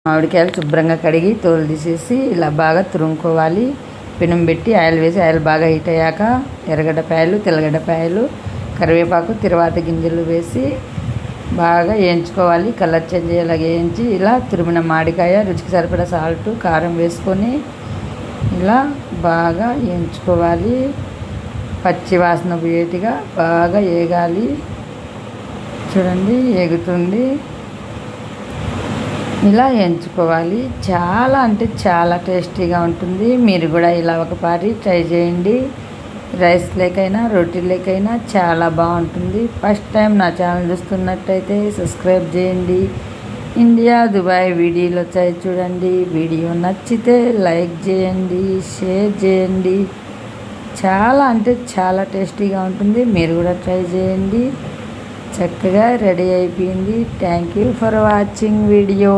మామిడికాయలు శుభ్రంగా కడిగి తోలు తీసేసి ఇలా బాగా తురుముకోవాలి. పెనం పెట్టి ఆయిల్ వేసి ఆయిల్ బాగా హీట్ అయ్యాక ఎర్రగడ్డపాయలు, తెల్లగడ్డపాయలు, కరివేపాకు, తిరువాత గింజలు వేసి బాగా వేయించుకోవాలి. కలర్ చేంజ్ అయ్యేలాగా వేయించి ఇలా తురిమిన మామిడికాయ, రుచికి సరిపడా సాల్ట్, కారం వేసుకొని ఇలా బాగా వేయించుకోవాలి. పచ్చి వాసన పోయేట్టుగా బాగా వేగాలి. చూడండి వేగుతుంది. ఇలా వేయించుకోవాలి. చాలా అంటే చాలా టేస్టీగా ఉంటుంది. మీరు కూడా ఇలా ఒకసారి ట్రై చేయండి. రైస్ లేకైనా రోటీ లేకైనా చాలా బాగుంటుంది. ఫస్ట్ టైం నా ఛానల్ చూస్తున్నట్టయితే సబ్స్క్రైబ్ చేయండి. ఇండియా దుబాయ్ వీడియోలు వచ్చాయి చూడండి. వీడియో నచ్చితే లైక్ చేయండి, షేర్ చేయండి. చాలా అంటే చాలా టేస్టీగా ఉంటుంది. మీరు కూడా ట్రై చేయండి. చక్కగా రెడీ అయిపోయింది. Thank you for watching video.